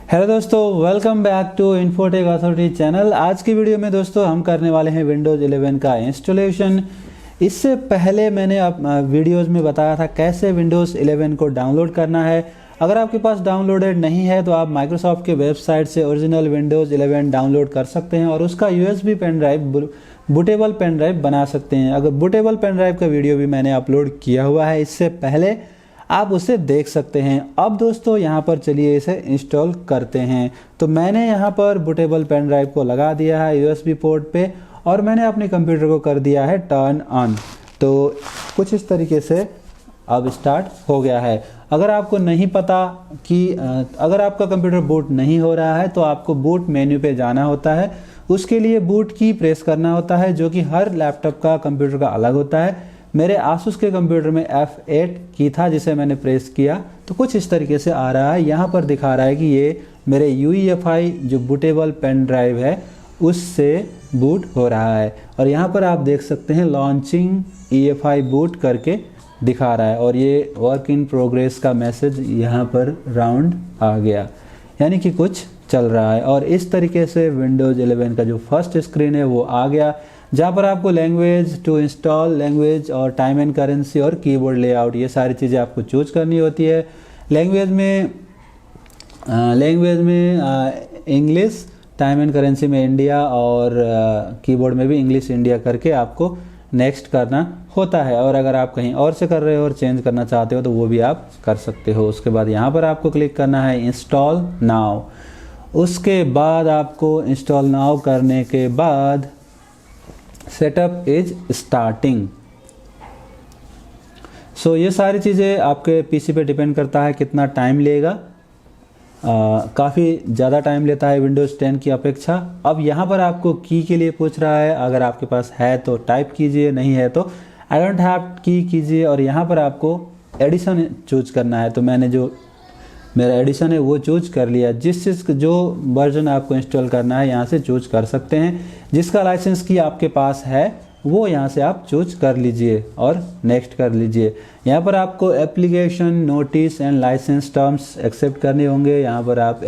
Hello दोस्तों, welcome back to Infotech authority channel. आज की वीडियो में दोस्तों हम करने वाले हैं विंडोज़ 11 का इंस्टॉलेशन। इससे पहले मैंने वीडियोज़ में बताया था कैसे विंडोज़ 11 को डाउनलोड करना है। अगर आपके पास डाउनलोडेड नहीं है तो आप माइक्रोसॉफ्ट के वेबसाइट से ओरिजिनल विंडोज़ 11 डाउनलोड कर सकते हैं और उसका USB pen drive, bootable pen drive बना सकते हैं। अगर बूटेबल पेन ड्राइव का वीडियो भी मैंने अपलोड किया हुआ है इससे पहले, आप उसे देख सकते हैं। अब दोस्तों यहाँ पर चलिए इसे इंस्टॉल करते हैं। तो मैंने यहाँ पर बूटेबल पेन ड्राइव को लगा दिया है यूएसबी पोर्ट पे और मैंने अपने कंप्यूटर को कर दिया है टर्न ऑन। तो कुछ इस तरीके से अब स्टार्ट हो गया है। अगर आपको नहीं पता कि अगर आपका कंप्यूटर बूट नहीं हो रहा है तो आपको बूट मेन्यू पे जाना होता है। उसके लिए बूट की प्रेस करना होता है, जो कि हर लैपटॉप का कंप्यूटर का अलग होता है। मेरे आसूस के कंप्यूटर में F8 की था जिसे मैंने प्रेस किया तो कुछ इस तरीके से आ रहा है। यहाँ पर दिखा रहा है कि ये मेरे UEFI जो बूटेबल पेन ड्राइव है उससे बूट हो रहा है। और यहाँ पर आप देख सकते हैं लॉन्चिंग EFI बूट करके दिखा रहा है और ये वर्क इन प्रोग्रेस का मैसेज यहाँ पर राउंड आ गया, यानी कि कुछ चल रहा है। और इस तरीके से विंडोज़ 11 का जो फर्स्ट स्क्रीन है वो आ गया, जहाँ पर आपको लैंग्वेज टू इंस्टॉल, लैंग्वेज और टाइम एंड करेंसी और कीबोर्ड लेआउट, ये सारी चीज़ें आपको चूज करनी होती है। लैंग्वेज में इंग्लिश, टाइम एंड करेंसी में इंडिया और कीबोर्ड में भी इंग्लिश इंडिया करके आपको नेक्स्ट करना होता है। और अगर आप कहीं और से कर रहे हो और चेंज करना चाहते हो तो वो भी आप कर सकते हो। उसके बाद यहाँ पर आपको क्लिक करना है इंस्टॉल नाउ। उसके बाद आपको इंस्टॉल नाउ करने के बाद सेटअप इज स्टार्टिंग। सो ये सारी चीज़ें आपके पीसी पे डिपेंड करता है कितना टाइम लेगा। काफ़ी ज़्यादा टाइम लेता है विंडोज़ 10 की अपेक्षा। अब यहाँ पर आपको की के लिए पूछ रहा है, अगर आपके पास है तो टाइप कीजिए, नहीं है तो आई डोंट हैव की कीजिए। और यहाँ पर आपको एडिशन चूज करना है, तो मैंने जो मेरा एडिशन है वो चूज कर लिया। जिस चीज़ जो वर्जन आपको इंस्टॉल करना है यहाँ से चूज कर सकते हैं। जिसका लाइसेंस की आपके पास है वो यहाँ से आप चूज कर लीजिए और नेक्स्ट कर लीजिए। यहाँ पर आपको application, notice and license terms accept करने होंगे। यहाँ पर आप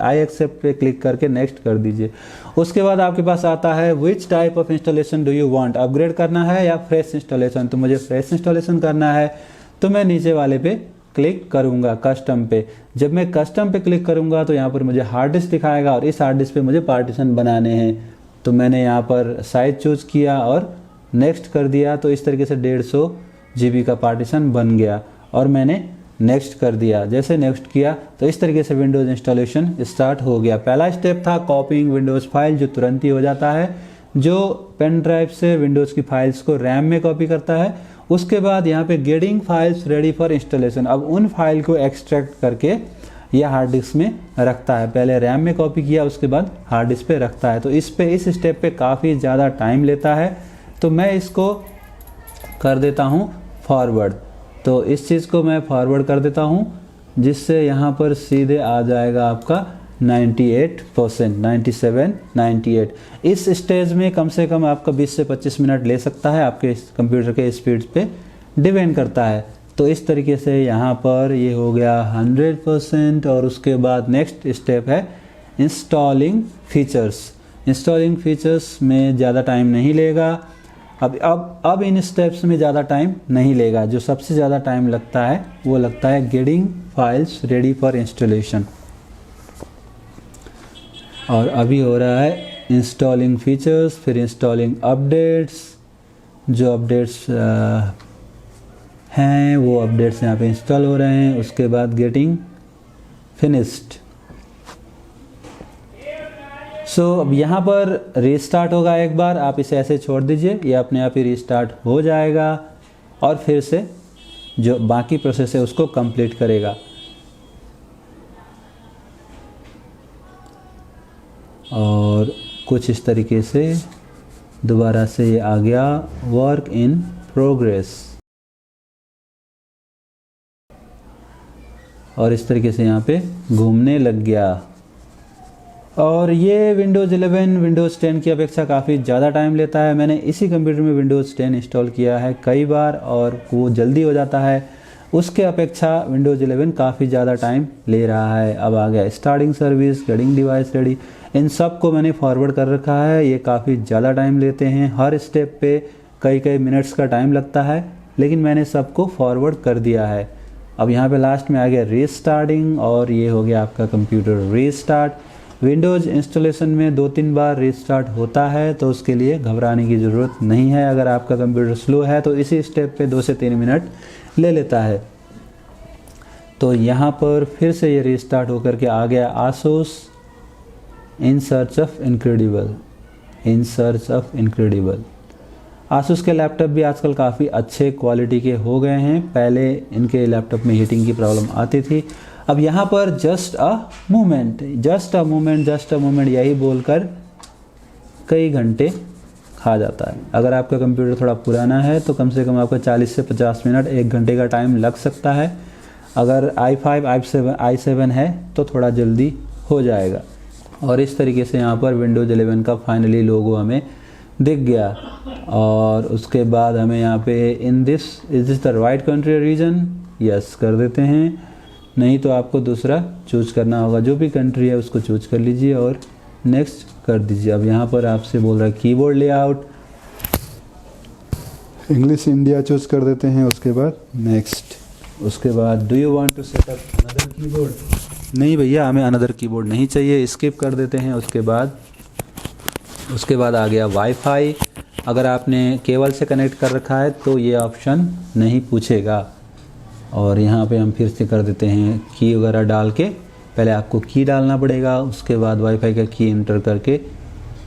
आई एक्सेप्ट पे क्लिक करके नेक्स्ट कर दीजिए। उसके बाद आपके पास आता है which type of installation do you want, upgrade करना है या फ्रेश इंस्टॉलेशन। तो मुझे फ्रेश इंस्टॉलेशन करना है तो मैं नीचे वाले पे क्लिक करूंगा, कस्टम पे। जब मैं कस्टम पे क्लिक करूंगा तो यहाँ पर मुझे हार्ड डिस्क दिखाएगा और इस हार्ड डिस्क पे मुझे पार्टीशन बनाने हैं। तो मैंने यहाँ पर साइज चूज किया और नेक्स्ट कर दिया। तो इस तरीके से 150 GB का पार्टीशन बन गया और मैंने नेक्स्ट कर दिया। जैसे नेक्स्ट किया तो इस तरीके से विंडोज़ इंस्टॉलेशन स्टार्ट हो गया। पहला स्टेप था कॉपिंग विंडोज़ फाइल, जो तुरंत ही हो जाता है, जो पेन ड्राइव से विंडोज़ की फाइल्स को रैम में कॉपी करता है। उसके बाद यहाँ पे getting files ready for installation, अब उन फाइल को एक्सट्रैक्ट करके यह हार्ड डिस्क में रखता है। पहले रैम में कॉपी किया, उसके बाद हार्ड डिस्क पे रखता है। तो इस स्टेप पे काफ़ी ज़्यादा टाइम लेता है, तो मैं इसको कर देता हूँ फॉरवर्ड। तो इस चीज़ को मैं फॉरवर्ड कर देता हूँ, जिससे यहाँ पर सीधे आ जाएगा आपका 98%, 97, 98। इस स्टेज में कम से कम आपका 20 से 25 मिनट ले सकता है, आपके कंप्यूटर के स्पीड पे डिपेंड करता है। तो इस तरीके से यहाँ पर ये हो गया 100%। और उसके बाद नेक्स्ट स्टेप है इंस्टॉलिंग फीचर्स। इंस्टॉलिंग फीचर्स में ज़्यादा टाइम नहीं लेगा। अब इन स्टेप्स में ज़्यादा टाइम नहीं लेगा। जो सबसे ज़्यादा टाइम लगता है वो लगता है getting files ready for installation. और अभी हो रहा है इंस्टॉलिंग फीचर्स, फिर इंस्टॉलिंग अपडेट्स। जो अपडेट्स हैं वो अपडेट्स यहाँ पे इंस्टॉल हो रहे हैं। उसके बाद गेटिंग फिनिश्ड। सो अब यहाँ पर रीस्टार्ट होगा। एक बार आप इसे ऐसे छोड़ दीजिए, ये अपने आप ही रीस्टार्ट हो जाएगा और फिर से जो बाकी प्रोसेस है उसको कंप्लीट करेगा। और कुछ इस तरीके से दोबारा से ये आ गया वर्क इन प्रोग्रेस और इस तरीके से यहाँ पे घूमने लग गया। और ये विंडोज़ 11 विंडोज़ 10 की अपेक्षा काफ़ी ज़्यादा टाइम लेता है। मैंने इसी कंप्यूटर में विंडोज़ 10 इंस्टॉल किया है कई बार और वो जल्दी हो जाता है। उसके अपेक्षा विंडोज़ 11 काफ़ी ज़्यादा टाइम ले रहा है। अब आ गया starting service, getting device ready, इन सब को मैंने फॉरवर्ड कर रखा है। ये काफ़ी ज़्यादा टाइम लेते हैं, हर स्टेप पे कई कई मिनट्स का टाइम लगता है, लेकिन मैंने सबको फॉरवर्ड कर दिया है। अब यहाँ पे लास्ट में आ गया रीस्टार्टिंग, और ये हो गया आपका कंप्यूटर रीस्टार्ट। विंडोज़ इंस्टॉलेशन में 2-3 बार रीस्टार्ट होता है, तो उसके लिए घबराने की ज़रूरत नहीं है। अगर आपका कंप्यूटर स्लो है तो इसी स्टेप पे 2 से 3 मिनट ले लेता है। तो यहाँ पर फिर से ये रीस्टार्ट होकर के आ गया Asus in search of incredible, in search of incredible. Asus के लैपटॉप भी आजकल काफ़ी अच्छे क्वालिटी के हो गए हैं, पहले इनके लैपटॉप में हीटिंग की प्रॉब्लम आती थी। अब यहाँ पर just a moment, just a moment, just a moment यही बोलकर कई घंटे खा जाता है। अगर आपका कंप्यूटर थोड़ा पुराना है तो कम से कम आपका 40 से 50 मिनट, 1 घंटे का टाइम लग सकता है। अगर i5, i7 है तो थोड़ा जल्दी हो जाएगा। और इस तरीके से यहाँ पर विंडोज़ 11 का फाइनली लोगो हमें दिख गया। और उसके बाद हमें यहाँ पे is this the right country reason, yes कर देते हैं, नहीं तो आपको दूसरा चूज करना होगा। जो भी कंट्री है उसको चूज कर लीजिए और नेक्स्ट कर दीजिए। अब यहाँ पर आपसे बोल रहा है keyboard layout, English India choose कर देते हैं। उसके बाद नेक्स्ट, उसके बाद do you want to set up another keyboard, नहीं भैया हमें अनदर कीबोर्ड नहीं चाहिए, स्किप कर देते हैं। उसके बाद आ गया वाईफाई। अगर आपने केबल से कनेक्ट कर रखा है तो ये ऑप्शन नहीं पूछेगा। और यहाँ पे हम फिर से कर देते हैं की वगैरह डाल के, पहले आपको की डालना पड़ेगा, उसके बाद वाईफाई का की इंटर करके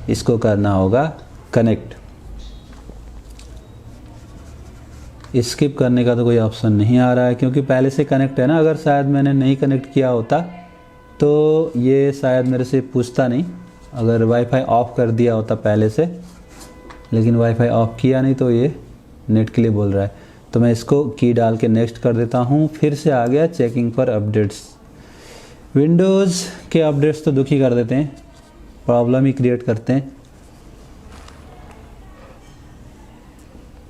इसको करना होगा कनेक्ट। स्किप करने का तो कोई ऑप्शन नहीं आ रहा है क्योंकि पहले से कनेक्ट है ना। अगर शायद मैंने नहीं कनेक्ट किया होता तो ये शायद मेरे से पूछता नहीं, अगर वाईफाई ऑफ कर दिया होता पहले से, लेकिन वाईफाई ऑफ किया नहीं तो ये नेट के लिए बोल रहा है। तो मैं इसको की डाल के नेक्स्ट कर देता हूँ। फिर से आ गया चेकिंग फॉर अपडेट्स। विंडोज़ के अपडेट्स तो दुखी कर देते हैं, प्रॉब्लम ही क्रिएट करते हैं।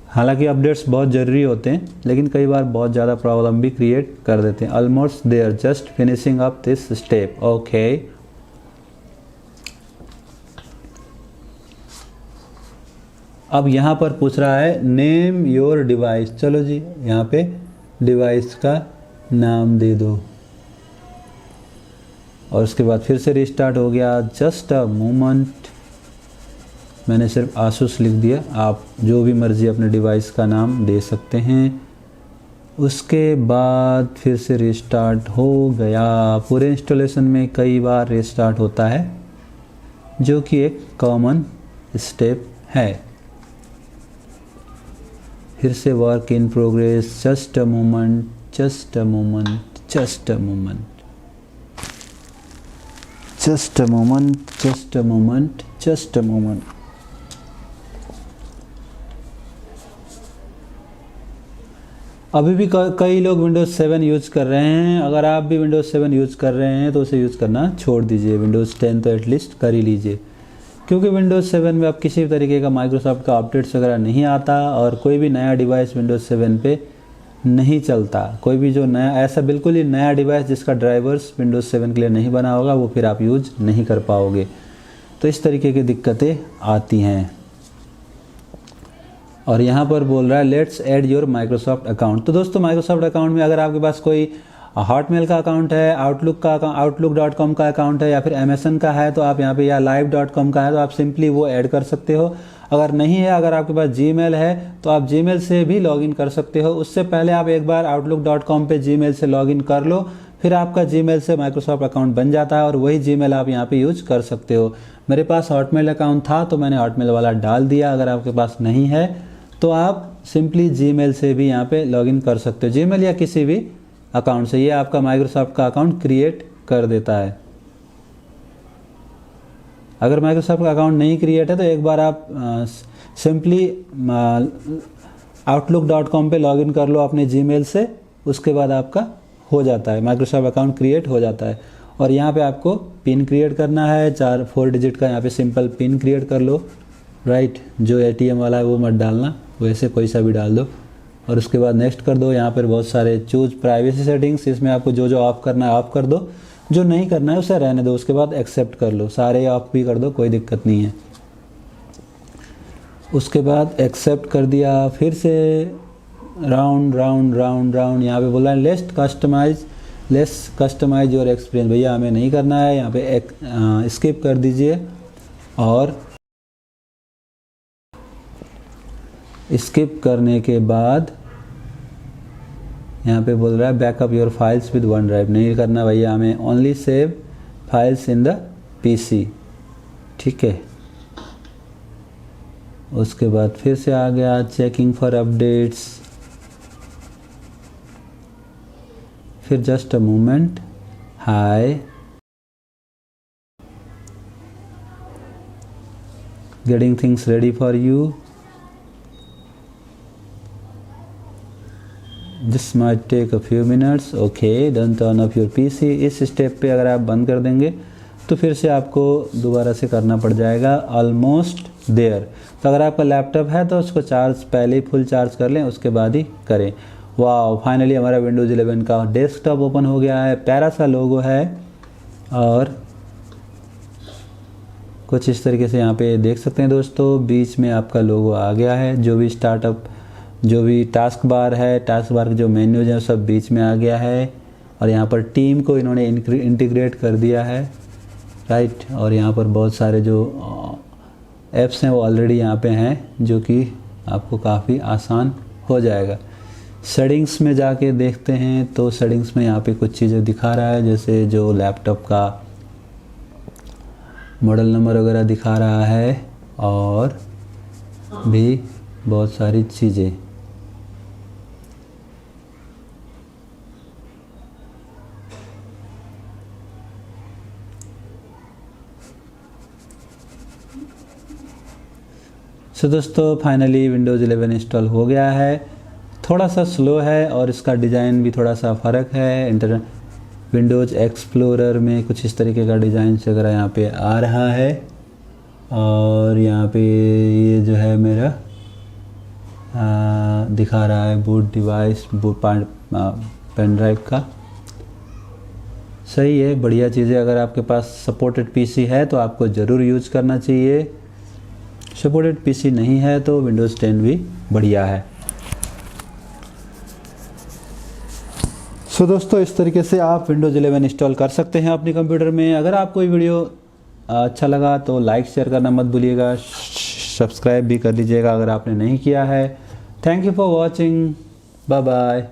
हालांकि अपडेट्स बहुत ज़रूरी होते हैं, लेकिन कई बार बहुत ज़्यादा प्रॉब्लम भी क्रिएट कर देते हैं। Almost they are just finishing up this step, okay. अब यहाँ पर पूछ रहा है नेम योर डिवाइस, चलो जी यहाँ पे डिवाइस का नाम दे दो। और उसके बाद फिर से रिस्टार्ट हो गया। जस्ट अ मोमेंट, मैंने सिर्फ आसूस लिख दिया, आप जो भी मर्जी अपने डिवाइस का नाम दे सकते हैं। उसके बाद फिर से रिस्टार्ट हो गया। पूरे इंस्टॉलेशन में कई बार रिस्टार्ट होता है, जो कि एक कॉमन स्टेप है। फिर से work in progress, just a moment, just a moment, just a moment, just a moment, just a moment, just a moment. अभी भी कई लोग विंडोज़ 7 यूज़ कर रहे हैं। अगर आप भी विंडोज़ 7 यूज़ कर रहे हैं तो उसे यूज़ करना छोड़ दीजिए, विंडोज़ 10 तो एटलीस्ट कर ही लीजिए, क्योंकि विंडोज़ 7 में अब किसी भी तरीके का माइक्रोसॉफ्ट का अपडेट्स वगैरह नहीं आता और कोई भी नया डिवाइस विंडोज़ 7 पे नहीं चलता। कोई भी जो नया, ऐसा बिल्कुल ही नया डिवाइस जिसका ड्राइवर्स विंडोज़ 7 के लिए नहीं बना होगा, वो फिर आप यूज़ नहीं कर पाओगे। तो इस तरीके की दिक्कतें आती हैं। और यहाँ पर बोल रहा है let's add your Microsoft account. तो दोस्तों माइक्रोसॉफ्ट अकाउंट में अगर आपके पास कोई हॉटमेल का अकाउंट है, outlook.com का अकाउंट है, या फिर MSN का है तो आप यहाँ पे, या live.com का है तो आप सिंपली वो ऐड कर सकते हो। अगर नहीं है, अगर आपके पास जीमेल है तो आप जीमेल से भी लॉगिन कर सकते हो। उससे पहले आप एक बार outlook.com पे जीमेल से लॉगिन कर लो, फिर आपका जीमेल से माइक्रोसॉफ्ट अकाउंट बन जाता है और वही जीमेल आप यहाँ पे यूज कर सकते हो। मेरे पास हॉटमेल अकाउंट था तो मैंने हॉटमेल वाला डाल दिया। अगर आपके पास नहीं है तो आप सिंपली जीमेल से भी यहाँ पे लॉगिन कर सकते हो, जीमेल या किसी भी अकाउंट से। ये आपका माइक्रोसॉफ्ट का अकाउंट क्रिएट कर देता है। अगर माइक्रोसॉफ्ट का अकाउंट नहीं क्रिएट है तो एक बार आप सिंपली outlook.com पे लॉगिन कर लो अपने जीमेल से, उसके बाद आपका हो जाता है, माइक्रोसॉफ्ट अकाउंट क्रिएट हो जाता है। और यहाँ पे आपको पिन क्रिएट करना है, 4 डिजिट का यहाँ पे सिंपल पिन क्रिएट कर लो, राइट। जो ATM वाला है वो मत डालना, वैसे कोई सा भी डाल दो और उसके बाद नेक्स्ट कर दो। यहाँ पर बहुत सारे चूज प्राइवेसी सेटिंग्स, इसमें आपको जो जो ऑफ करना है ऑफ कर दो, जो नहीं करना है उसे रहने दो। उसके बाद एक्सेप्ट कर लो, सारे ऑफ भी कर दो, कोई दिक्कत नहीं है। उसके बाद एक्सेप्ट कर दिया, फिर से राउंड राउंड राउंड राउंड, यहाँ पे बोला है लेस कस्टमाइज योर एक्सपीरियंस। भैया हमें नहीं करना है, यहाँ पे स्किप कर दीजिए। और स्किप करने के बाद यहाँ पे बोल रहा है backup your files with OneDrive. नहीं करना भैया हमें, only save files in the PC. ठीक है। उसके बाद फिर से आ गया चेकिंग फॉर अपडेट्स, फिर just a moment, hi getting things ready for you, this might take a few minutes. Okay, done turn off your PC. इस स्टेप पे अगर आप बंद कर देंगे तो फिर से आपको दोबारा से करना पड़ जाएगा। Almost there. तो अगर आपका लैपटॉप है तो उसको चार्ज पहले ही फुल चार्ज कर लें, उसके बाद ही करें। वाह, फाइनली हमारा विंडोज़ 11 का डेस्कटॉप ओपन हो गया है। प्यारा सा लोगो है और कुछ इस तरीके से यहाँ पे देख सकते हैं दोस्तों, बीच में आपका लोगो आ गया है। जो भी स्टार्टअप, जो भी टास्क बार है, टास्क बार के जो मेन्यूज हैं सब बीच में आ गया है। और यहाँ पर टीम को इन्होंने इंटीग्रेट कर दिया है, राइट। और यहाँ पर बहुत सारे जो ऐप्स हैं वो ऑलरेडी यहाँ पे हैं, जो कि आपको काफ़ी आसान हो जाएगा। सेटिंग्स में जाके देखते हैं तो सेटिंग्स में यहाँ पे कुछ चीज़ें दिखा रहा है, जैसे जो लैपटॉप का मॉडल नंबर वगैरह दिखा रहा है और भी बहुत सारी चीज़ें। सो दोस्तों फाइनली विंडोज़ 11 इंस्टॉल हो गया है। थोड़ा सा स्लो है और इसका डिज़ाइन भी थोड़ा सा फ़र्क है। विंडोज़ एक्सप्लोरर में कुछ इस तरीके का डिज़ाइन वगैरह यहाँ पे आ रहा है। और यहाँ पे ये जो है मेरा दिखा रहा है बूट डिवाइस, पेन ड्राइव का। सही है, बढ़िया चीज़ है। अगर आपके पास सपोर्टेड पीसी है तो आपको ज़रूर यूज़ करना चाहिए। सपोर्टेड पीसी नहीं है तो विंडोज़ 10 भी बढ़िया है। सो दोस्तों इस तरीके से आप विंडोज़ 11 इंस्टॉल कर सकते हैं अपने कंप्यूटर में। अगर आपको ये वीडियो अच्छा लगा तो लाइक शेयर करना मत भूलिएगा, सब्सक्राइब भी कर लीजिएगा अगर आपने नहीं किया है। Thank you for watching, bye bye.